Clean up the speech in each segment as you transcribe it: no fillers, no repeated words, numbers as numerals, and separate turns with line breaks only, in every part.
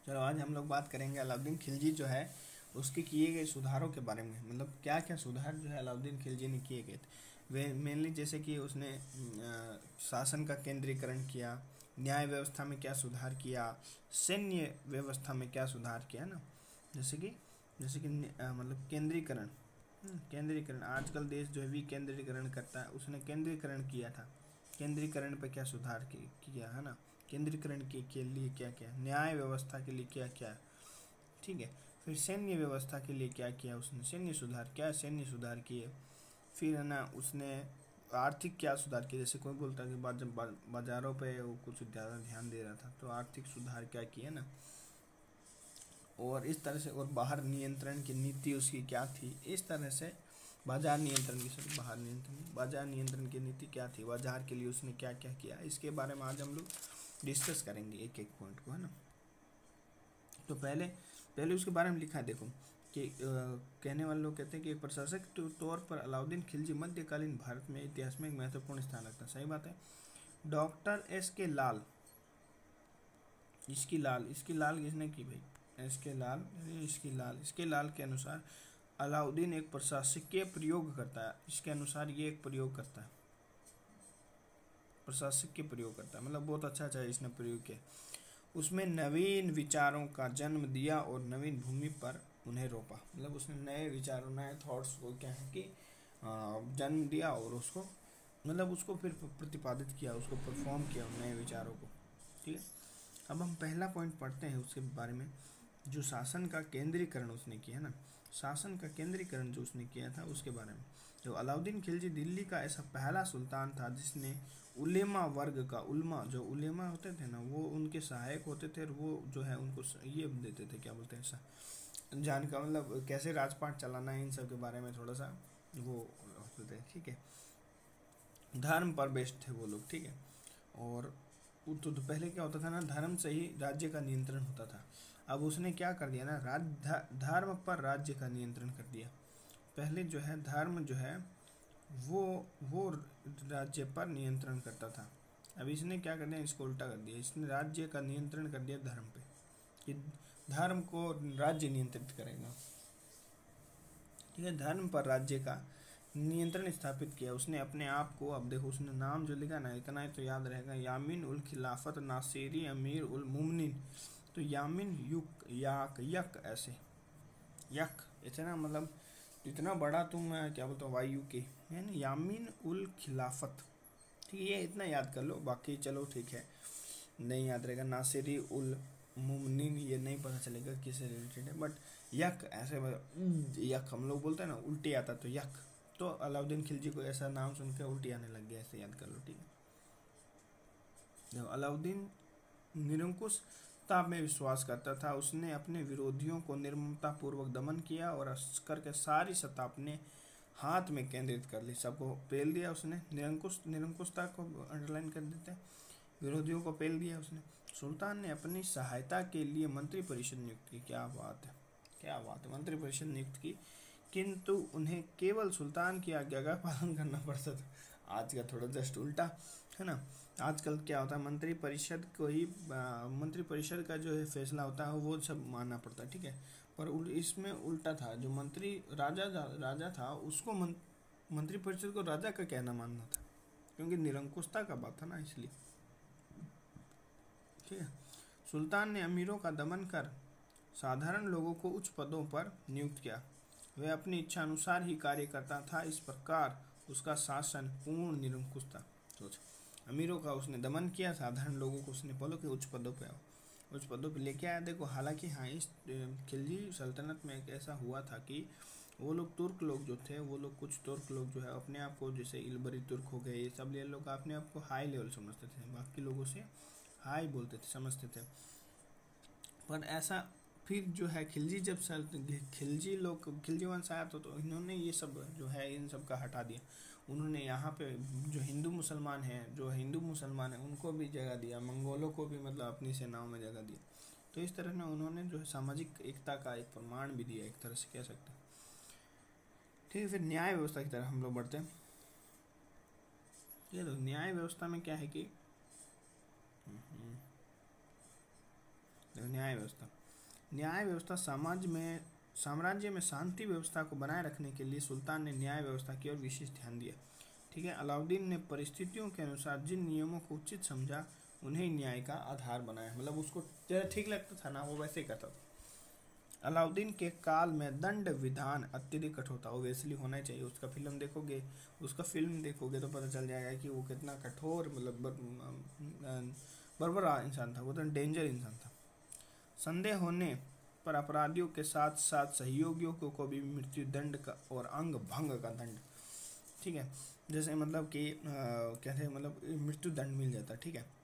चलो आज हम लोग बात करेंगे अलाउद्दीन खिलजी जो है उसके किए गए सुधारों के बारे में। मतलब क्या क्या सुधार जो है अलाउद्दीन खिलजी ने किए गए थे वे मेनली जैसे कि उसने शासन का केंद्रीकरण किया, न्याय व्यवस्था में क्या सुधार किया, सैन्य व्यवस्था में क्या सुधार किया ना। जैसे कि मतलब केंद्रीकरण। केंद्रीकरण आजकल देश जो है विकेंद्रीकरण करता है, उसने केंद्रीकरण किया था। केंद्रीकरण पे क्या सुधार किया है ना। केंद्रीकरण के लिए क्या क्या, न्याय व्यवस्था के लिए क्या क्या, ठीक है। फिर सैन्य व्यवस्था के लिए क्या किया उसने, सैन्य सुधार, क्या सैन्य सुधार किए। फिर है ना उसने आर्थिक क्या सुधार किया, जैसे कोई बोलता है कि बाजारों पे वो कुछ ज़्यादा ध्यान दे रहा था, तो आर्थिक सुधार क्या किया ना। और इस तरह से, और बाहर नियंत्रण की नीति उसकी क्या थी, इस तरह से बाजार नियंत्रण की, सॉरी बाहर नियंत्रण, बाजार नियंत्रण की नीति क्या थी, बाजार के लिए उसने क्या क्या किया, इसके बारे में आज हम लोग डिस्कस करेंगे एक एक पॉइंट को, है ना। तो पहले पहले उसके बारे में लिखा है, देखो कि कहने वाले लोग कहते हैं कि एक प्रशासक के तौर पर अलाउद्दीन खिलजी मध्यकालीन भारत में इतिहास में एक महत्वपूर्ण स्थान रखता है। सही बात है। डॉक्टर एस के लाल, इसकी लाल किसने की भाई, इसके लाल के अनुसार अलाउद्दीन एक प्रशासकीय प्रयोग करता है। इसके अनुसार ये एक प्रयोग करता है, प्रशासकीय प्रयोग करता है, मतलब बहुत अच्छा इसने प्रयोग किया। उसमें नवीन विचारों का जन्म दिया और नवीन भूमि पर उन्हें रोपा। मतलब उसने नए विचारों, नए थॉट्स को क्या है कि जन्म दिया और उसको, मतलब उसको फिर प्रतिपादित किया, उसको परफॉर्म किया उन नए विचारों को। ठीक है। अब हम पहला पॉइंट पढ़ते हैं उसके बारे में, जो शासन का केंद्रीकरण उसने किया ना। शासन का केंद्रीकरण जो उसने किया था उसके बारे में। जो अलाउद्दीन खिलजी दिल्ली का ऐसा पहला सुल्तान था जिसने उलेमा वर्ग का, उल्मा जो उलेमा होते थे ना, वो उनके सहायक होते थे, और वो जो है उनको ये देते थे, क्या बोलते हैं, ऐसा जान का, मतलब कैसे राजपाट चलाना है, इन सब के बारे में थोड़ा सा वो होते थे। ठीक है। धर्म पर बेस्ड थे वो लोग। ठीक है। और तो पहले क्या होता था ना, धर्म से ही राज्य का नियंत्रण होता था। अब उसने क्या कर दिया ना, धर्म पर राज्य का नियंत्रण कर दिया। पहले जो है धर्म जो है वो राज्य पर नियंत्रण करता था। अब इसने क्या कर दिया, इसको उल्टा कर दिया, इसने राज्य का नियंत्रण कर दिया धर्म पे, कि धर्म को राज्य नियंत्रित करेगा। ठीक है। धर्म पर राज्य का नियंत्रण स्थापित किया उसने अपने आप को। अब देखो उसने नाम जो लिखा ना, इतना ही तो याद रहेगा, यामीन उल खिलाफत नासिरी अमीर उल मुमनिन। तो यामीन युक याक यक, ऐसे यक इतना, मतलब इतना बड़ा तुम क्या बोलते हो वायु के, है ना, यामीन उल खिलाफत। ठीक है, ये इतना याद कर लो, बाकी चलो ठीक है नहीं याद रहेगा। नासिरी उल मुमनिन ये नहीं पता चलेगा किससे रिलेटेड है, बट यक ऐसे यक हम लोग बोलते हैं ना, उल्टी आता तो यक। तो अलाउद्दीन खिलजी को ऐसा नाम सुन के उल्टी आने लग गया, ऐसे याद कर लो। ठीक है। जब अलाउद्दीन निरंकुशता में विश्वास करता था, उसने अपने विरोधियों को निर्ममतापूर्वक दमन किया और अस्कर के सारी सत्ता अपने हाथ में केंद्रित कर ली। सबको पेल दिया उसने, निरंकुशता को अंडरलाइन कर देते हैं, विरोधियों को पेल दिया उसने। सुल्तान ने अपनी सहायता के लिए मंत्रिपरिषद नियुक्त की। क्या बात है, क्या बात है, मंत्रिपरिषद नियुक्त की, किंतु उन्हें केवल सुल्तान की आज्ञा का पालन करना पड़ता था। आज का थोड़ा जस्ट उल्टा है ना। आजकल क्या होता है, मंत्रिपरिषद को ही मंत्रिपरिषद का जो है फैसला होता है वो सब मानना पड़ता है। ठीक है। पर इसमें उल्टा था, जो मंत्री राजा था उसको मंत्रिपरिषद को राजा का कहना मानना था, क्योंकि निरंकुशता का बात था ना, इसलिए। ठीक है। सुल्तान ने अमीरों का दमन कर साधारण लोगों को उच्च पदों पर नियुक्त किया। वह अपनी इच्छा अनुसार ही कार्य करता था, इस प्रकार उसका शासन पूर्ण निरंकुश था। सोच, अमीरों का उसने दमन किया, साधारण लोगों को उसने बोलो कि उच्च पदों पे आओ, उच्च पदों पे लेके आया। देखो हालांकि हाँ, इस खिलजी सल्तनत में एक ऐसा हुआ था कि वो लोग तुर्क लोग जो थे, वो लोग कुछ तुर्क लोग जो है अपने आप को, जैसे इलबरी तुर्क हो गए, ये सब ये लोग अपने आप को हाई लेवल समझते थे, बाकी लोगों से हाई बोलते थे, समझते थे। पर ऐसा फिर जो है खिलजी जब खिलजी वंश आया तो इन्होंने ये सब जो है इन सब का हटा दिया। उन्होंने यहाँ पे जो हिंदू मुसलमान हैं उनको भी जगह दिया, मंगोलों को भी मतलब अपनी सेनाओं में जगह दिया। तो इस तरह ना उन्होंने जो है सामाजिक एकता का एक प्रमाण भी दिया, एक तरह से कह सकते हैं। ठीक है। फिर न्याय व्यवस्था की तरफ हम लोग बढ़ते हैं। ये तो न्याय व्यवस्था में क्या है कि न्याय न्याय व्यवस्था। न्याय व्यवस्था साम्राज्य में शांति व्यवस्था को बनाए रखने के लिए सुल्तान ने न्याय व्यवस्था की ओर विशेष ध्यान दिया। ठीक है, अलाउद्दीन ने परिस्थितियों के अनुसार जिन नियमों को उचित समझा उन्हें न्याय का आधार बनाया। मतलब उसको जैसा ठीक लगता था ना वो वैसे ही करता था। अलाउद्दीन के काल में दंड विधान अत्यधिक कठोर था, ओबियसली होना ही चाहिए। उसका फिल्म देखोगे तो पता चल जाएगा कि वो कितना कठोर मतलब बर्बरा इंसान था, वो तो डेंजर इंसान था। संदेह होने पर अपराधियों के साथ साथ सहयोगियों को भी मृत्यु दंड का और अंग भंग का दंड, ठीक है, जैसे मतलब कि कहते हैं मतलब मृत्यु दंड मिल जाता। ठीक है,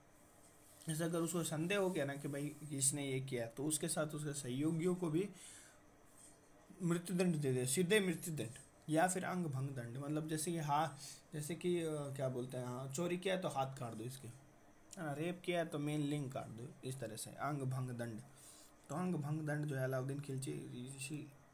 जैसे अगर उसको संदेह हो गया ना कि भाई इसने ये किया तो उसके साथ उसके सहयोगियों को भी मृत्यु दंड दे दे, सीधे मृत्यु दंड या फिर अंग भंग दंड। मतलब जैसे कि क्या बोलते हैं, हाँ चोरी किया है तो हाथ काट दो इसके, रेप किया है तो मेन लिंग काट दो, इस तरह से अंग भंग दंड। तो अंग भंग दंड जो है अलाउद्दीन खिलजी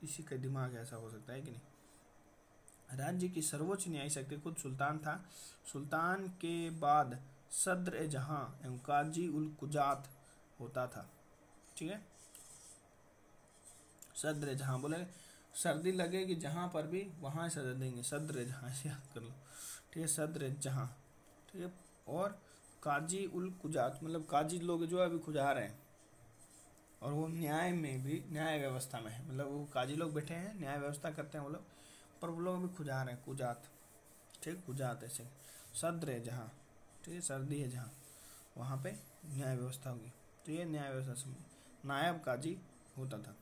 इसी का दिमाग ऐसा हो सकता है कि नहीं। राज्य की सर्वोच्च न्याय शक्ति खुद सुल्तान था। सुल्तान के बाद सद्र जहां एवं काजी उल कुजात होता था। ठीक है, सद्र जहां बोले सर्दी लगेगी जहां पर भी वहां सजा देंगे, सद्र जहां से याद कर लो। ठीक है, सद्र जहां। ठीक है, और काजी उल कुजात मतलब काजी लोग जो अभी खुजा रहे हैं और वो न्याय में भी न्याय व्यवस्था में है, मतलब वो काजी लोग बैठे हैं न्याय व्यवस्था करते हैं वो लोग, पर वो लोग अभी खुजा रहे हैं, कुजात। ठीक, कुजात ऐसे सद्र है जहाँ, ठीक है, सर्दी है जहाँ वहाँ पे न्याय व्यवस्था होगी। तो ये न्याय व्यवस्था समझ नायब काजी होता था।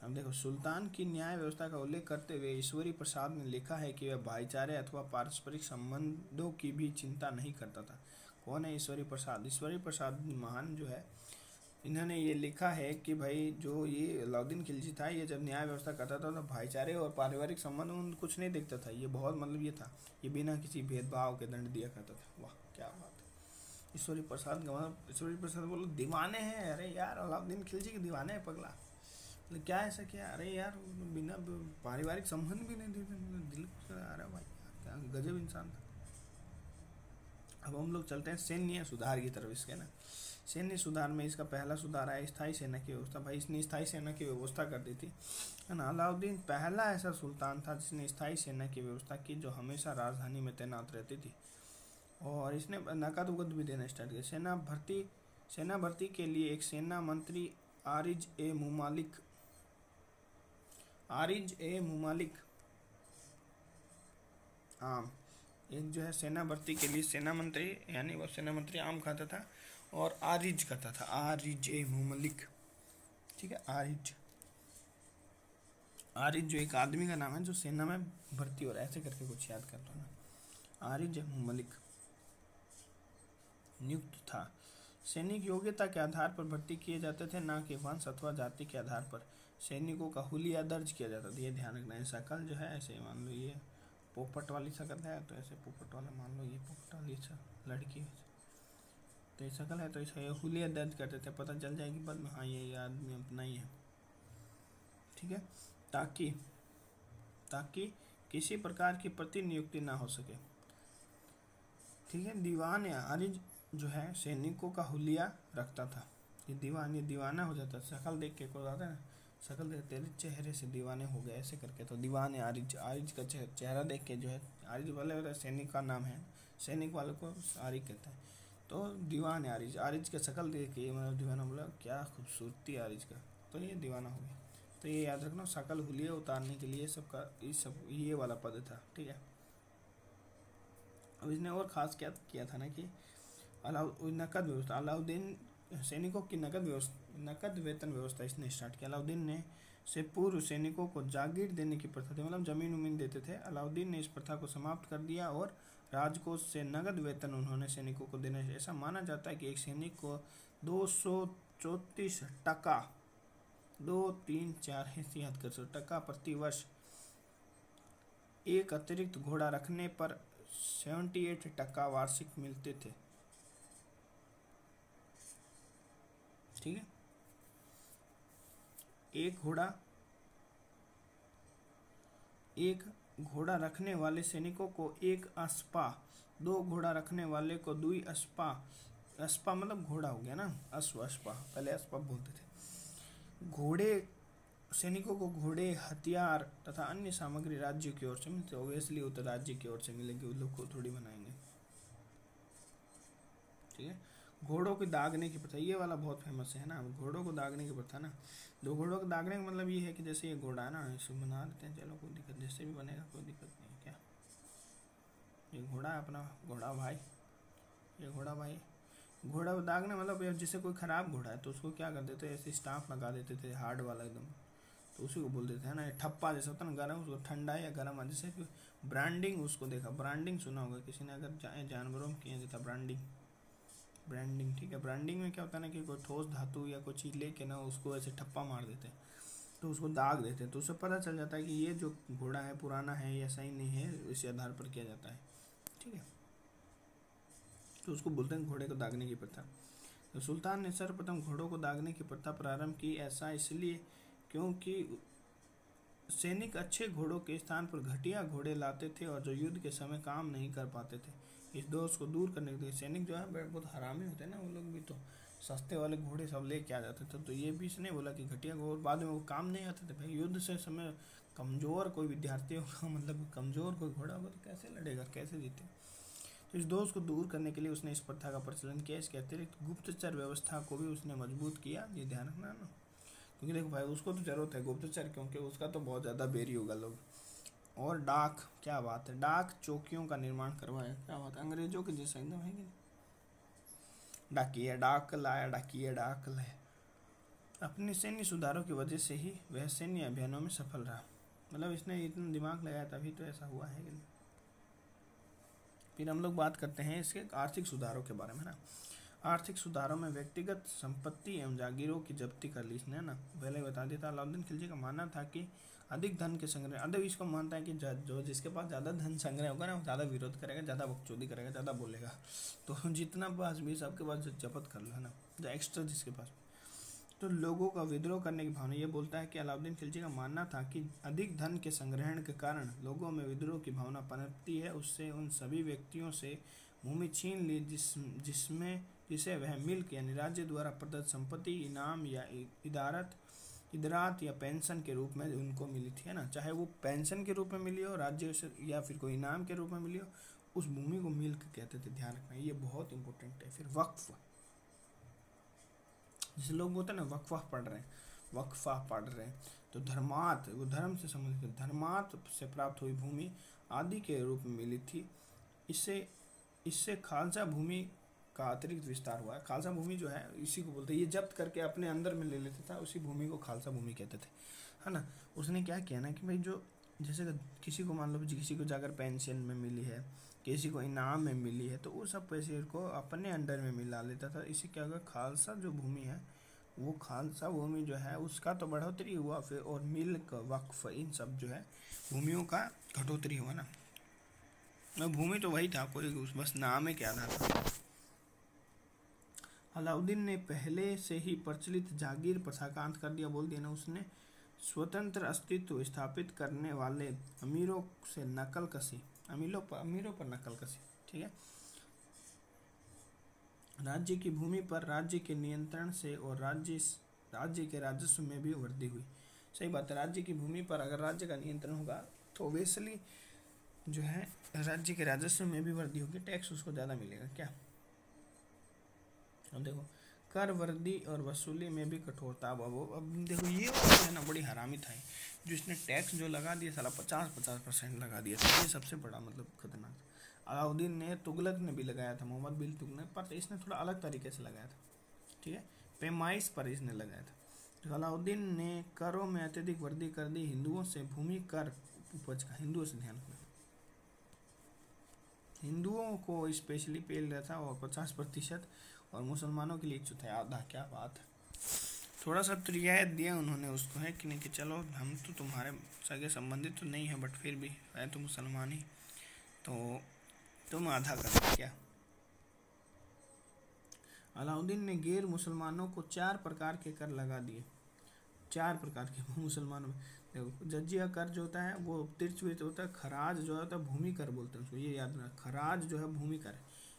अब देखो, सुल्तान की न्याय व्यवस्था का उल्लेख करते हुए ईश्वरी प्रसाद ने लिखा है कि वह भाईचारे अथवा पारस्परिक संबंधों की भी चिंता नहीं करता था। कौन है ईश्वरी प्रसाद? ईश्वरी प्रसाद महान जो है, इन्होंने ये लिखा है कि भाई जो ये अलाउद्दीन खिलजी था, ये जब न्याय व्यवस्था करता था तो भाईचारे और पारिवारिक संबंध में कुछ नहीं देखता था। ये बहुत मतलब ये था, ये बिना किसी भेदभाव के दंड दिया करता था। वाह क्या बात है। ईश्वरी प्रसाद का मतलब, ईश्वरी प्रसाद बोलो दीवाने हैं, अरे यार अलाउद्दीन खिलजी के दीवाने हैं पगला। क्या ऐसा किया, अरे यार बिना पारिवारिक संबंध भी नहीं देते, दिल आ रहा भाई, क्या गजब इंसान था। अब हम लोग चलते हैं सैन्य सुधार की तरफ इसके ना। सैन्य सुधार में इसका पहला सुधार है स्थायी सेना की व्यवस्था। भाई इसने स्थायी सेना की व्यवस्था कर दी थी, है ना। अलाउद्दीन पहला ऐसा सुल्तान था जिसने स्थायी सेना की व्यवस्था की, जो हमेशा राजधानी में तैनात रहती थी। और इसने नकद उकद भी देना स्टार्ट किया। सेना भर्ती के लिए एक सेना मंत्री आरिज ए मुमालिक आम, एक जो है सेना भर्ती के लिए सेना मंत्री, यानी वो सेना मंत्री आम खाता था और आरिज खाता था, आरिज ए मुमलिक। ठीक है, आरिज जो एक आदमी का नाम है जो सेना में भर्ती हो रहा है, ऐसे करके कुछ याद कर लो ना। आरिज ए मुमलिक नियुक्त था। सैनिक योग्यता के आधार पर भर्ती किए जाते थे, ना कि वंश अथवा जाति के आधार पर। सैनिकों का हुलिया दर्ज किया जाता था, ये ध्यान रखना है। शकल जो है ऐसे मान लो ये पोपट वाली शकल है तो ऐसे पोपट वाला मान लो, ये पोपट वाली लड़की है तो ये शकल है तो इसे हुलिया दर्ज करते थे, पता चल जाएगी बाद में हाँ ये आदमी अपना ही है। ठीक है, ताकि किसी प्रकार की प्रतिनियुक्ति ना हो सके। ठीक है, दीवान या आरिज जो है सैनिकों का हुलिया रखता था। ये दीवाना हो जाता है, शकल देख के कोई आता है ना, शकल देख तेरे चेहरे से दीवाने हो गए ऐसे करके, तो दीवान आरिज का चेहरा देख के जो है, आरिज वाले सैनिक का नाम है, सैनिक वाले को आरिज कहता है। तो दीवान आरिज का शकल देख के मतलब दीवाना, बोला क्या खूबसूरती आरिज का, तो ये दीवाना हो गया। तो ये याद रखना, शकल हुलिया उतारने के लिए सब ये वाला पद था। ठीक है, अब इसने और ख़ास क्या किया था ना कि नकद व्यवस्था, अलाउद्दीन सैनिकों की नकद वेतन व्यवस्था इसने स्टार्ट किया। अलाउद्दीन ने से पूर्व सैनिकों को जागीर देने की प्रथा थी, मतलब जमीन उमीन देते थे। अलाउद्दीन ने इस प्रथा को समाप्त कर दिया और राजकोष से नगद वेतन उन्होंने सैनिकों को देना। ऐसा माना जाता है कि एक सैनिक को 234 टका 234 याद कर सो टका प्रति वर्ष, एक अतिरिक्त घोड़ा रखने पर 78 टका वार्षिक मिलते थे। ठीक है, एक घोड़ा रखने वाले सैनिकों को एक अस्पा, 2 घोड़ा रखने वाले को 2 अस्पा, अस्पा मतलब घोड़ा हो गया ना, अश्व अश्पा, पहले अस्पा बोलते थे। घोड़े, सैनिकों को घोड़े, हथियार तथा अन्य सामग्री राज्य की ओर से मिलते, ऑब्वियसली वो तो राज्य की ओर से मिलेगी, उन लोग को थोड़ी बनाएंगे। ठीक है। घोड़ों की दागने की प्रथा, ये वाला बहुत फेमस है ना, घोड़ों को दागने की प्रथा ना। दो घोड़ों को दागने का मतलब ये है कि जैसे ये घोड़ा है ना, इसे बना देते हैं, चलो कोई दिक्कत, जैसे भी बनेगा कोई दिक्कत नहीं है क्या। ये घोड़ा है अपना, घोड़ा भाई, ये घोड़ा भाई। घोड़ा दागने मतलब जैसे कोई खराब घोड़ा है तो उसको क्या कर देते, ऐसे स्टाफ लगा देते थे हार्ड वाला एकदम, तो उसी को बोल देते हैं ना। ठप्पा जैसा होता है ना गर्म, उसको ठंडा या गर्म, जैसे कि ब्रांडिंग, उसको देखा, ब्रांडिंग सुना होगा किसी ने अगर जानवरों में किया जाता ब्रांडिंग, ब्रांडिंग। ठीक है। ब्रांडिंग में क्या होता है ना कि कोई ठोस धातु या कोई चीज़ लेके ना उसको ऐसे ठप्पा मार देते हैं, तो उसको दाग देते हैं, तो उससे पता चल जाता है कि ये जो घोड़ा है पुराना है या सही नहीं है, इसी आधार पर किया जाता है। ठीक है। तो उसको बोलते हैं घोड़े को दागने की प्रथा। तो सुल्तान ने सर्वप्रथम घोड़ों को दागने की प्रथा प्रारंभ की, ऐसा इसलिए क्योंकि सैनिक अच्छे घोड़ों के स्थान पर घटिया घोड़े लाते थे और जो युद्ध के समय काम नहीं कर पाते थे। इस दोष को दूर करने के लिए सैनिक जो है बहुत हरामी होते हैं ना, वो लोग भी तो सस्ते वाले घोड़े सब लेके आ जाते थे, तो ये भी इसने बोला कि घटिया घोड़े बाद में वो काम नहीं आते थे। भाई युद्ध से समय कमज़ोर कोई विद्यार्थी होगा, मतलब कमज़ोर कोई घोड़ा होगा तो कैसे लड़ेगा, कैसे जीते। तो इस दोष को दूर करने के लिए उसने इस प्रथा का प्रचलन किया। इसके अतिरिक्त गुप्तचर व्यवस्था को भी उसने मजबूत किया, ये ध्यान रखना ना, क्योंकि देखो भाई उसको तो जरूरत है गुप्तचर, क्योंकि उसका तो बहुत ज़्यादा बेरी होगा लोग। और डाक, क्या बात है, डाक चौकियों का निर्माण करवाया, क्या बात है, अंग्रेजों के जैसा एकदम है कि डाकिया डाक लाया, डाकिया डाक लाया। अपने सैन्य सुधारों की वजह से ही वह सैन्य अभियानों में सफल रहा, मतलब इसने इतना दिमाग लगाया तभी तो ऐसा हुआ है कि नहीं। फिर हम लोग बात करते हैं इसके आर्थिक सुधारों के बारे में ना। आर्थिक सुधारों में व्यक्तिगत संपत्ति एवं जागीरों की जब्ती कर ली इसने ना, पहले बता दिया था। अलाउद्दीन खिलजी का मानना था कि अधिक धन के संग्रह, अधिक इसको मानता है कि जो जिसके पास ज़्यादा धन संग्रह होगा ना वो ज़्यादा विरोध करेगा, ज़्यादा बकचोदी करेगा, ज़्यादा बोलेगा, तो जितना पास भी सबके पास जब्त कर लो है ना, जो एक्स्ट्रा जिसके पास। तो लोगों का विद्रोह करने की भावना, ये बोलता है कि अलाउद्दीन खिलजी का मानना था कि अधिक धन के संग्रहण के कारण लोगों में विद्रोह की भावना पनपती है। उससे उन सभी व्यक्तियों से भूमि छीन ली जिसमें जिसे वह मिल्क यानी राज्य द्वारा प्रदत्त संपत्ति, इनाम या इदारत या पेंशन के रूप में उनको मिली थी, है ना। चाहे वो पेंशन के रूप में मिली हो राज्य से या फिर कोई इनाम के रूप में मिली हो, उस भूमि को मिल्क कहते थे, ध्यान रखना, ये बहुत इंपॉर्टेंट है। फिर वक्फ, जैसे लोग होते हैं ना वक्फा पढ़ रहे हैं, वक्फा पढ़ रहे हैं, तो धर्मार्थ, वो धर्म से संबंधित, धर्मार्थ से प्राप्त हुई भूमि आदि के रूप में मिली थी। इससे इससे खालसा भूमि का अतिरिक्त विस्तार हुआ है। खालसा भूमि जो है इसी को बोलते हैं, ये जब्त करके अपने अंदर में ले लेता था, उसी भूमि को खालसा भूमि कहते थे, है ना। उसने क्या किया ना कि भाई जो जैसे किसी को मान लो किसी को जाकर पेंशन में मिली है, किसी को इनाम में मिली है, तो वो सब पैसे को अपने अंडर में मिला लेता था। इसी क्या होगा, खालसा जो भूमि है वो खालसा भूमि जो है उसका तो बढ़ोतरी हुआ, फिर और मिल्क, वक्फ, इन सब जो है भूमियों का घटोतरी हुआ ना। भूमि तो वही था, कोई बस नाम है क्या था। अलाउद्दीन ने पहले से ही प्रचलित जागीर प्रथा का अंत कर दिया, बोल दिया ना उसने। स्वतंत्र अस्तित्व स्थापित करने वाले अमीरों से नकल कसी, अमीरों पर नकल कसी। ठीक है। राज्य की भूमि पर राज्य के नियंत्रण से और राज्य के राजस्व में भी वृद्धि हुई। सही बात है, राज्य की भूमि पर अगर राज्य का नियंत्रण होगा तो ऑब्वियसली जो है राज्य के राजस्व में भी वृद्धि होगी, टैक्स उसको ज़्यादा मिलेगा क्या। अब देखो कर वृद्धि और वसूली में भी कठोरता। अब देखो ये है ना बड़ी हरामी था, जो इसने टैक्स जो लगा दिया साला 50% लगा दिया था, ये सबसे बड़ा मतलब खतरनाक। अलाउद्दीन ने, तुगलक ने भी लगाया था, मोहम्मद बिन तुगलक पर इसने थोड़ा अलग तरीके से लगाया था। ठीक है, पैमाइश पर इसने लगाया था। तो अलाउद्दीन ने करों में अत्यधिक वृद्धि कर दी। हिंदुओं से भूमि कर उपज का, हिंदुओं से ध्यान रखना, हिंदुओं को स्पेशली पे रहा था और 50%, और मुसलमानों के लिए एक चौथाई, आधा। क्या बात है, थोड़ा सा तो रियायत दिया उन्होंने उसको, है कि नहीं, कि चलो हम तो तुम्हारे सगे संबंधित तो नहीं है बट फिर भी है तो मुसलमान ही, तो तुम आधा कर क्या। अलाउद्दीन ने गैर मुसलमानों को 4 प्रकार के कर लगा दिए, 4 प्रकार के मुसलमानों में। देखो जजिया कर जो होता है वो तिरछवित होता है, खराज जो होता है भूमि कर बोलते हैं उसको, ये याद रखना, खराज जो है भूमि कर,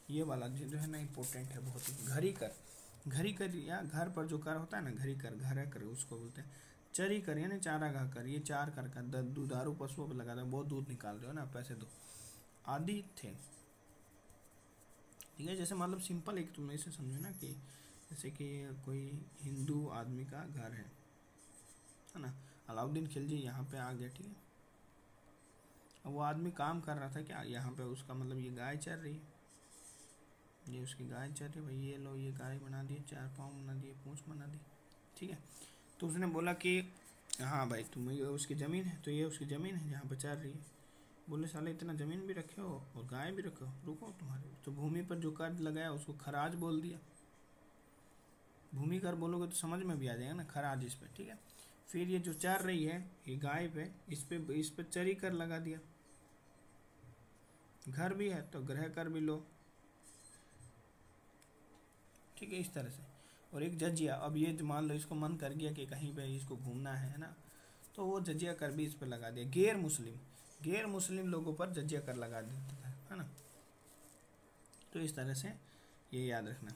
ये वाला जो है ना इम्पोर्टेंट है बहुत ही। घरी कर, घरी कर या घर पर जो कर होता है ना, घरी कर, घर कर उसको बोलते हैं। चरी कर यानी चारागाह कर, ये चार कर का दुधारू पशुओं पर लगा था, बहुत दूध निकाल रहे हो ना, पैसे दो, आदि थे। ठीक है, जैसे मतलब सिंपल एक तुम ऐसे समझो ना कि जैसे कि कोई हिंदू आदमी का घर है ना, अलाउद्दीन खिलजी यहाँ पे आ गया, ठीक है। अब वो आदमी काम कर रहा था क्या यहाँ पे, उसका मतलब ये गाय चर रही है, ये उसकी गाय चर रही है, भाई ये लो ये गाय बना दी, चार पाँव बना दिए, पूँछ बना दी, ठीक है। तो उसने बोला कि हाँ भाई तुम, ये उसकी ज़मीन है, तो ये उसकी ज़मीन है जहाँ पर चर रही है। बोले साले इतना ज़मीन भी रखे हो और गाय भी रखे हो, रुको तुम्हारे, तो भूमि पर जो कर लगाया उसको खराज बोल दिया। भूमि कर बोलोगे तो समझ में भी आ जाएगा ना, खराज इस पे, ठीक है। फिर ये जो चर रही है ये गाय पे, इस पे चरी कर लगा दिया। घर भी है तो गृह कर भी लो, ठीक है, इस तरह से। और एक जजिया, अब ये मान लो इसको मन कर गया कि कहीं पे इसको घूमना है ना, तो वो जजिया कर भी इस पर लगा दिया। गैर मुस्लिम लोगों पर जजिया कर लगा देता था, है ना। तो इस तरह से ये याद रखना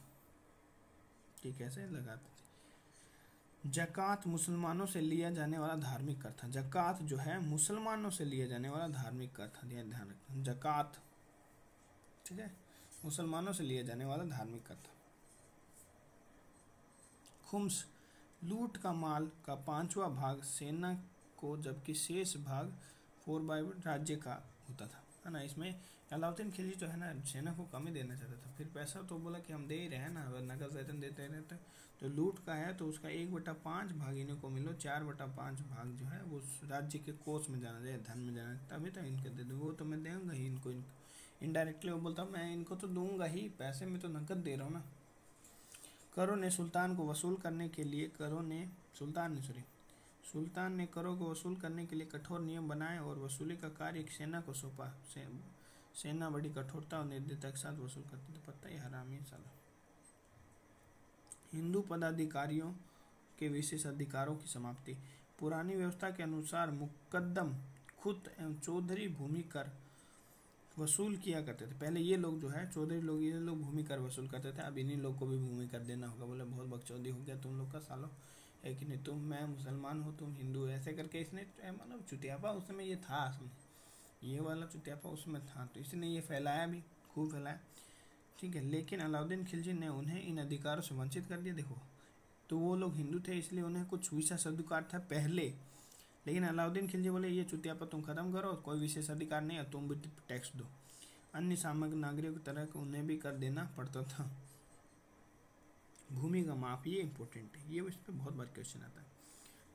कि कैसे लगाते थे। जक़ात मुसलमानों से लिया जाने वाला धार्मिक कर था। जक़ात जो है मुसलमानों से लिया जाने वाला धार्मिक कर था, ध्यान रखना, जक़ात, ठीक है, मुसलमानों से लिया जाने वाला धार्मिक कर था। खुम्स, लूट का माल का 5वां भाग सेना को, जबकि शेष भाग 4/5 राज्य का होता था, है ना। इसमें अलाउद्दीन खिलजी जो है ना सेना को कम ही देना चाहता था, फिर पैसा तो बोला कि हम दे ही रहे हैं ना, अगर नकद वेतन देते रहते, तो लूट का है तो उसका 1/5 भाग इन्हें को मिलो, 4/5 भाग जो है वो राज्य के कोष में जाना चाहिए, धन में जाना, तभी तो इनको दे दूँ, वो तो मैं दूँगा ही इनको, इनडायरेक्टली वो बोलता मैं इनको तो दूंगा ही, पैसे में तो नकद दे रहा हूँ ना। करों ने सुल्तान को वसूल करने के लिए, सुल्तान ने करों को वसूल करने के लिए कठोर नियम बनाए और वसूली का कार्य सेना को सौंपा। सेना बड़ी कठोरता और निर्दयता के साथ वसूल करती थी, पता ही हरामी साला। हिंदू पदाधिकारियों के विशेष अधिकारों की समाप्ति। पुरानी व्यवस्था के अनुसार मुकद्दम, खुद एवं चौधरी भूमि कर वसूल किया करते थे। पहले ये लोग जो है चौधरी लोग, ये लोग भूमि कर वसूल करते थे, अब इन्हीं लोग को भी भूमि कर देना होगा। बोले बहुत बकचौदी हो गया तुम लोग का सालो, है कि नहीं, तुम, मैं मुसलमान हूँ तुम हिंदू, ऐसे करके इसने मतलब चुतियापा उस समय ये था, ये वाला चुतियापा उसमें था, तो इसने ये फैलाया भी, खूब फैलाया, ठीक है। लेकिन अलाउद्दीन खिलजी ने उन्हें इन अधिकारों से वंचित कर दिया। देखो, तो वो लोग हिंदू थे इसलिए उन्हें कुछ विशेष अधिकार था पहले, लेकिन अलाउद्दीन खिलजी बोले ये चुतियापा तुम खत्म करो, कोई विशेष अधिकार नहीं है, तुम भी टैक्स दो। अन्य सामग्री नागरिकों की तरह उन्हें भी कर देना पड़ता था। भूमि का माप, ये इंपॉर्टेंट है, ये इस पर बहुत बार क्वेश्चन आता है।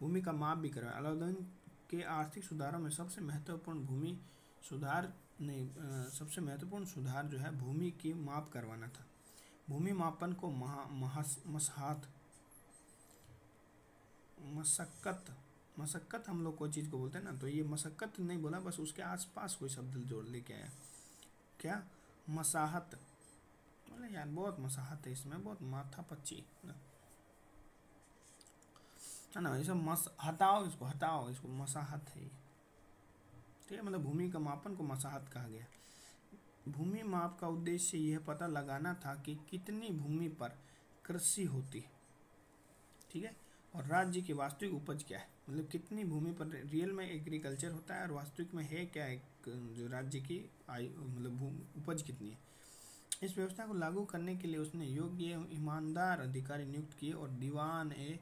भूमि का माप भी करवाया। अलाउद्दीन के आर्थिक सुधारों में सबसे महत्वपूर्ण सबसे महत्वपूर्ण सुधार जो है भूमि की माप करवाना था। भूमि मापन को मशक्कत हम लोग कोई चीज़ को बोलते हैं ना, तो ये मशक्कत नहीं बोला, बस उसके आसपास कोई शब्द जोड़ लेके आया, क्या, मसाहत, बोले यार बहुत मसाहत है इसमें, बहुत माथा पच्ची है ना, ये सब हटाओ इसको, मसाहत है, ठीक है। मतलब भूमि का मापन को मसाहत कहा गया। भूमि माप का उद्देश्य यह पता लगाना था कि कितनी भूमि पर कृषि होती है, ठीक है, और राज्य की वास्तविक उपज क्या है, मतलब कितनी भूमि पर रियल में एग्रीकल्चर होता है और वास्तविक में है क्या, जो राज्य की मतलब उपज कितनी है। इस व्यवस्था को लागू करने के लिए उसने योग्य एवं ईमानदार अधिकारी नियुक्त किए और दीवान ए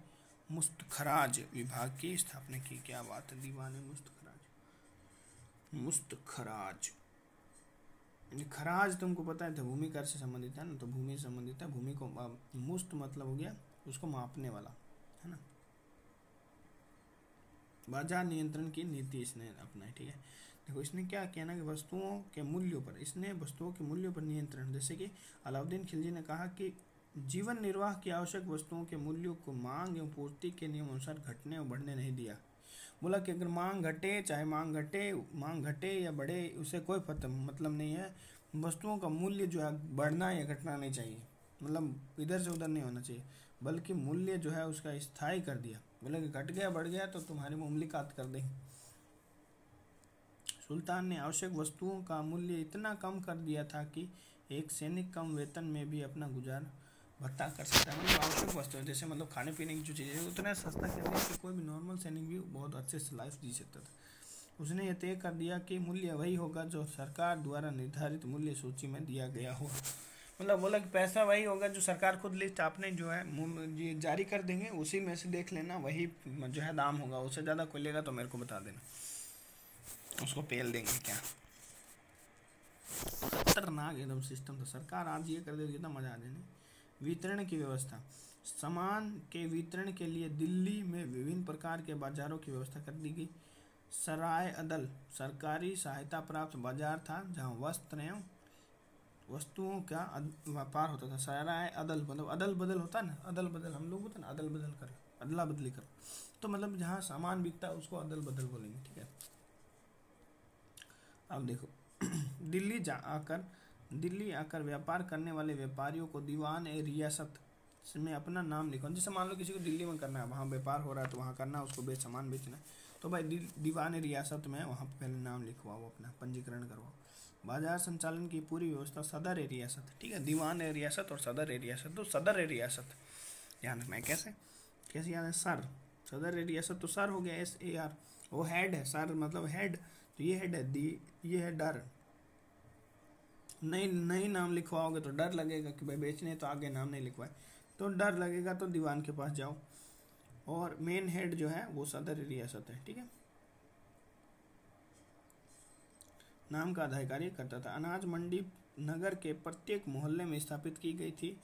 मुस्तखराज विभाग की स्थापना की। क्या बात है, दीवान ए मुस्तखराज, खराज तुमको पता है तो भूमि कर से संबंधित है ना, तो भूमि से संबंधित है। भूमि को मुस्त मतलब हो गया उसको मापने वाला, है ना। बाजार नियंत्रण की नीति इसने अपनाई, ठीक है। देखो इसने क्या किया ना कि वस्तुओं के मूल्यों पर नियंत्रण, जैसे कि अलाउद्दीन खिलजी ने कहा कि जीवन निर्वाह की आवश्यक वस्तुओं के मूल्यों को मांग एवं पूर्ति के नियम अनुसार घटने और बढ़ने नहीं दिया। बोला कि अगर मांग घटे, चाहे मांग घटे या बढ़े, उसे कोई मतलब नहीं है, वस्तुओं का मूल्य जो है बढ़ना या घटना नहीं चाहिए, मतलब इधर से उधर नहीं होना चाहिए, बल्कि मूल्य जो है उसका स्थायी कर दिया। बोले कि घट गया बढ़ गया तो तुम्हारी मुमलिकात कर देंगे। सुल्तान ने आवश्यक वस्तुओं का मूल्य इतना कम कर दिया था कि एक सैनिक कम वेतन में भी अपना गुजार भत्ता कर सकता है। मतलब आवश्यक वस्तुएं जैसे मतलब खाने पीने की जो चीज़ें उतना सस्ता कर दिया कि कोई भी नॉर्मल सैनिक भी बहुत अच्छे से लाइफ जी सकता था। उसने यह तय कर दिया कि मूल्य वही होगा जो सरकार द्वारा निर्धारित मूल्य सूची में दिया गया हो। मतलब बोला कि पैसा वही होगा जो सरकार खुद लिस्ट आपने जो है ये जारी कर देंगे, उसी में से देख लेना, वही जो है दाम होगा। उससे ज़्यादा कोई लेगा तो मेरे को बता देना, उसको पेल देंगे। क्या खतरनाक एकदम सिस्टम था। सरकार आज ये कर देगी, कितना मजा आ जाए। वितरण की व्यवस्था, सामान के वितरण के लिए दिल्ली में विभिन्न प्रकार के बाजारों की व्यवस्था कर दी गई। सराय अदल सरकारी सहायता प्राप्त बाजार था जहां वस्त्र एवं वस्तुओं का व्यापार होता था। सराय अदल मतलब अदल बदल होता है ना, अदल बदल हम लोग होता है ना, अदल बदल कर, अदला बदली कर, तो मतलब जहाँ सामान बिकता है उसको अदल बदल बोलेंगे। ठीक है, अब देखो दिल्ली आकर व्यापार करने वाले व्यापारियों को दीवान ए रियासत में अपना नाम लिखवाओ। जैसे मान लो किसी को दिल्ली में करना है, वहाँ व्यापार हो रहा है तो वहाँ करना है, उसको सामान बेचना है, तो भाई दीवान ए रियासत में वहाँ पहले नाम लिखवाओ, अपना पंजीकरण करवाओ। बाजार संचालन की पूरी व्यवस्था सदर ए रियासत, ठीक है, दीवान ए रियासत और सदर ए रियासत, तो सदर ए रियासत ध्यान रखना है। कैसे कैसे याद है, सर, सदर ए रियासत तो सर हो गया, SAR, वो हेड है, सर मतलब हेड, तो ये हेड है, ये है डर। नहीं नाम लिखवाओगे तो डर लगेगा कि भाई बेचने तो आगे नाम नहीं लिखवाए, तो डर लगेगा, तो दीवान के पास जाओ। और मेन हेड जो है वो सदर रियासत है। ठीक है, नाम का अधिकारी करता था। अनाज मंडी नगर के प्रत्येक मोहल्ले में स्थापित की गई थी,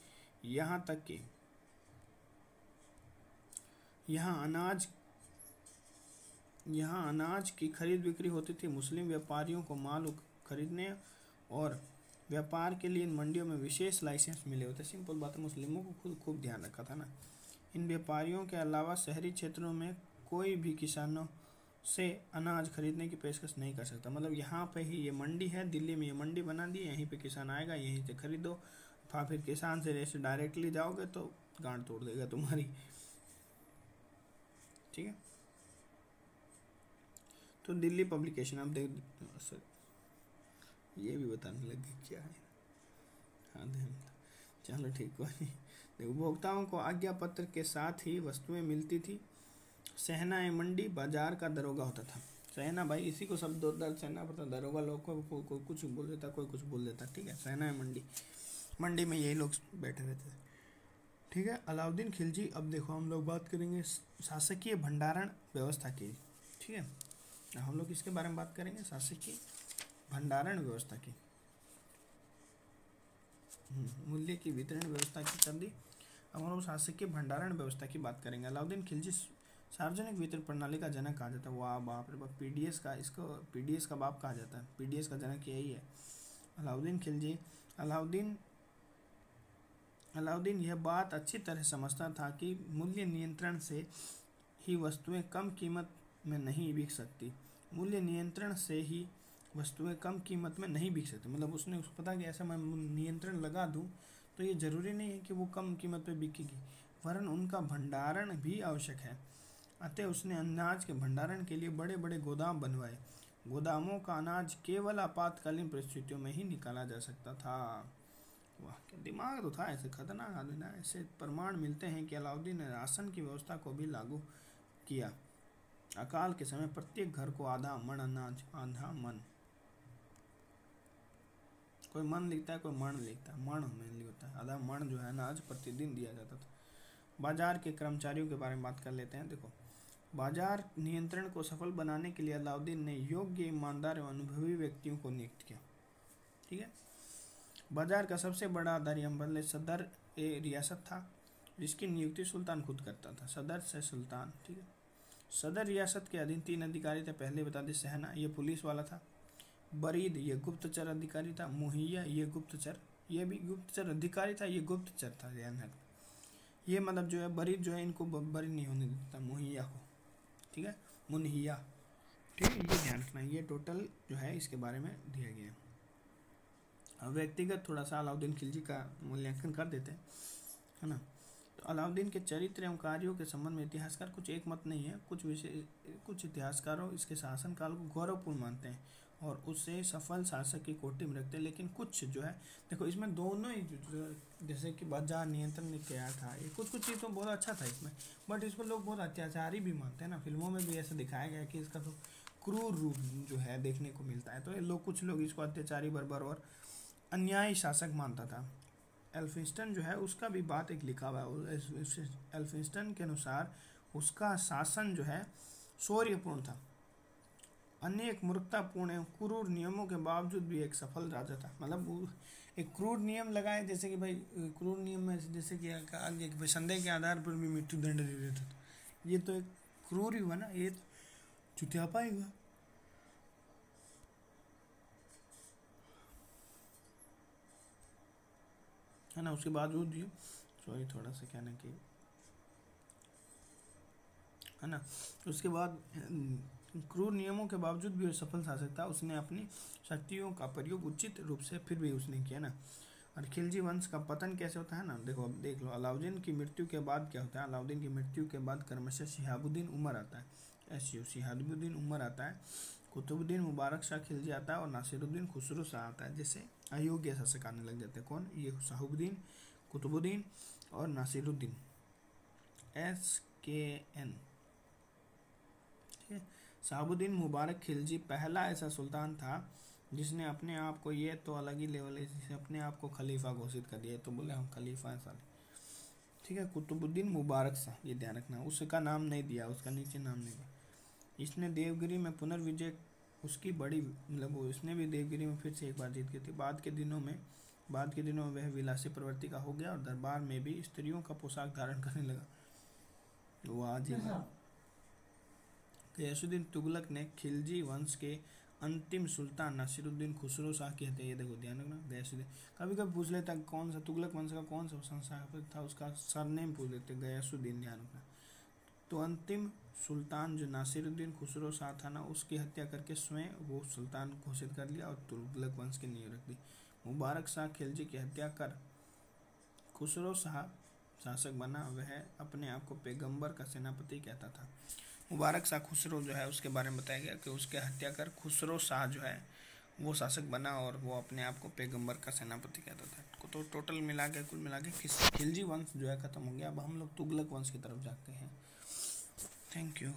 यहाँ तक कि यहाँ अनाज की खरीद बिक्री होती थी। मुस्लिम व्यापारियों को माल खरीदने और व्यापार के लिए इन मंडियों में विशेष लाइसेंस मिले होते। सिंपल बात है, मुस्लिमों को खुद खूब ध्यान रखा था ना। इन व्यापारियों के अलावा शहरी क्षेत्रों में कोई भी किसानों से अनाज खरीदने की पेशकश नहीं कर सकता। मतलब यहाँ पे ही ये मंडी है, दिल्ली में ये मंडी बना दी, यहीं पे किसान आएगा, यहीं से खरीदो। फिर किसान से जैसे डायरेक्टली जाओगे तो गांड तोड़ देगा तुम्हारी। ठीक है, तो दिल्ली पब्लिकेशन, अब देख ये भी बताने लगे क्या है। हाँ चलो ठीक है। उपभोक्ताओं को आज्ञा पत्र के साथ ही वस्तुएं मिलती थी। सहना ए मंडी बाजार का दरोगा होता था। सहना भाई इसी को सब दर सहना पड़ता, दरोगा लोग को कुछ बोल देता, कोई कुछ बोल देता। ठीक है, सहना ए मंडी में यही लोग बैठे रहते थे। ठीक है, अलाउद्दीन खिलजी। अब देखो हम लोग बात करेंगे शासकीय भंडारण व्यवस्था की। ठीक है, हम लोग इसके बारे में बात करेंगे, शासकीय भंडारण व्यवस्था की। मूल्य की वितरण व्यवस्था की कर दी। अब हम लोग शासकीय भंडारण व्यवस्था की बात करेंगे। अलाउद्दीन खिलजी सार्वजनिक वितरण प्रणाली का जनक कहा जाता है। वाह बाप रे बाप, PDS का, इसको PDS का बाप कहा जाता है। PDS का जनक यही है, अलाउद्दीन खिलजी। अलाउद्दीन यह बात अच्छी तरह समझता था कि मूल्य नियंत्रण से ही वस्तुएं कम कीमत में नहीं बिक सकती। मूल्य नियंत्रण से ही वस्तुएं कम कीमत में नहीं बिक सकती। मतलब उसने उसको पता कि ऐसा मैं नियंत्रण लगा दूं तो ये ज़रूरी नहीं है कि वो कम कीमत पे बिकेगी, वरन उनका भंडारण भी आवश्यक है। अतः उसने अनाज के भंडारण के लिए बड़े बड़े गोदाम बनवाए। गोदामों का अनाज केवल आपातकालीन परिस्थितियों में ही निकाला जा सकता था। वाह, क्या दिमाग तो था, ऐसे खतरनाक आदमी ना। ऐसे प्रमाण मिलते हैं कि अलाउद्दीन ने राशन की व्यवस्था को भी लागू किया। अकाल के समय प्रत्येक घर को आधा मण अनाज, आधा मन, कोई मन लिखता है कोई मण लिखता है, मण मेनली होता है, आधा मण जो है अनाज प्रतिदिन दिया जाता था। बाजार के कर्मचारियों के बारे में बात कर लेते हैं। देखो, बाजार नियंत्रण को सफल बनाने के लिए अलाउद्दीन ने योग्य, ईमानदार एवं अनुभवी व्यक्तियों को नियुक्त किया। ठीक है, बाजार का सबसे बड़ा आधार अम्बल सदर ए रियासत था, जिसकी नियुक्ति सुल्तान खुद करता था। सदर से सुल्तान। ठीक है, सदर रियासत के अधीन 3 अधिकारी थे। पहले बता दें, सहना ये पुलिस वाला था, बरीद ये गुप्तचर अधिकारी था, मुहैया ये गुप्तचर, ये भी गुप्तचर अधिकारी था, ये गुप्तचर था। ध्यान है, ये मतलब जो है बरीद जो है इनको बरी नहीं होने देता, मुहैया को। ठीक है, मुनहिया। ठीक है, ये ध्यान रखना, ये टोटल जो है इसके बारे में दिया गया है। अब व्यक्तिगत थोड़ा सा अलाउद्दीन खिलजी का मूल्यांकन कर देते हैं, है ना। तो अलाउद्दीन के चरित्र एवं कार्यों के संबंध में इतिहासकार कुछ एक मत नहीं है। कुछ इतिहासकारों इसके शासनकाल को गौरवपूर्ण मानते हैं और उससे सफल शासक की कोटि में रखते। लेकिन कुछ जो है, देखो इसमें दोनों ही जैसे कि बाजार नियंत्रण ने किया था, ये कुछ कुछ चीज़ तो बहुत अच्छा था इसमें, बट इसको लोग बहुत अत्याचारी भी मानते हैं ना। फिल्मों में भी ऐसे दिखाया गया है कि इसका तो क्रूर रूप जो है देखने को मिलता है, तो ये लोग, कुछ लोग इसको अत्याचारी, बर्बर और अन्यायी शासक मानता था। एल्फिंस्टन जो है उसका भी बात एक लिखा हुआ है। एल्फिंस्टन के अनुसार उसका शासन जो है शौर्यपूर्ण था, अनेक मूर्खतापूर्ण एवं क्रूर नियमों के बावजूद भी एक सफल राजा था। मतलब वो एक क्रूर नियम लगाए, जैसे कि भाई क्रूर नियम में जैसे कि आगे कि भाई संदेह के आधार पर भी मृत्यु दंड दे देता था, ये तो एक क्रूर ही हुआ ना, ये चुतियापा ही हुआ। है ना, उसके बावजूद भी, सॉरी थोड़ा सा क्या ना कि, है ना, उसके बाद क्रूर नियमों के बावजूद भी वो सफल शासक था। उसने अपनी शक्तियों का प्रयोग उचित रूप से फिर भी उसने किया ना। और खिलजी वंश का पतन कैसे होता है ना, देखो अब देख लो, अलाउद्दीन की मृत्यु के बाद क्या होता है। अलाउद्दीन की मृत्यु के बाद क्रमशः शिहाबुद्दीन उमर आता है, शिहाबुद्दीन उमर आता है, कुतुबुद्दीन मुबारक शाह खिलजी आता है और नासिरुद्दीन खुसरो शाह आता है। जैसे अयोग्य शासक आने लग जाते हैं। कौन ये? शहाबुद्दीन, कुतुबुद्दीन और नासिरुद्दीन, SKN। ठीक है। शहाबुद्दीन मुबारक खिलजी पहला ऐसा सुल्तान था जिसने अपने आप को, ये तो अलग ही लेवल है, जिसने अपने आप को खलीफा घोषित कर दिया, तो बोले हम खलीफा हैं साले। ठीक है। कुतुबुद्दीन मुबारक शाह, ये ध्यान रखना, उसका नाम नहीं दिया, उसका नीचे नाम नहीं दिया। इसने देवगिरी में पुनर्विजय, उसकी बड़ी, मतलब वो इसने भी देवगिरी में फिर से एक बार जीत की थी। बाद के दिनों में वह विलासी प्रवृत्ति का हो गया और दरबार में भी स्त्रियों का पोशाक धारण करने लगा। वो आज ही गयासुद्दीन तुगलक ने खिलजी वंश के अंतिम सुल्तान नासिरुद्दीन खुसरो शाह की हत्या, ये देखो ध्यान रखना, गयासुद्दीन। कभी कभी पूछ लेता कौन सा तुगलक वंश का कौन सा संस्थापक था, उसका सरनेम पूछ लेते, गयासुद्दीन, ध्यान रखना। तो अंतिम सुल्तान जो नासिरुद्दीन खुसरो शाह था ना, उसकी हत्या करके स्वयं वो सुल्तान घोषित कर लिया और तुगलक वंश की नींव रख दी। मुबारक शाह खिलजी की हत्या कर खुसरो शाह शासक बना। वह अपने आप को पैगंबर का सेनापति कहता था। मुबारक शाह खुसरो जो है उसके बारे में बताया गया कि उसके हत्या कर खुसरो शाह जो है वो शासक बना और वो अपने आप को पैगंबर का सेनापति कहता था। तो टोटल मिला के, कुल मिला के खिलजी वंश जो है ख़त्म हो गया। अब हम लोग तुगलक वंश की तरफ जाते हैं। Thank you.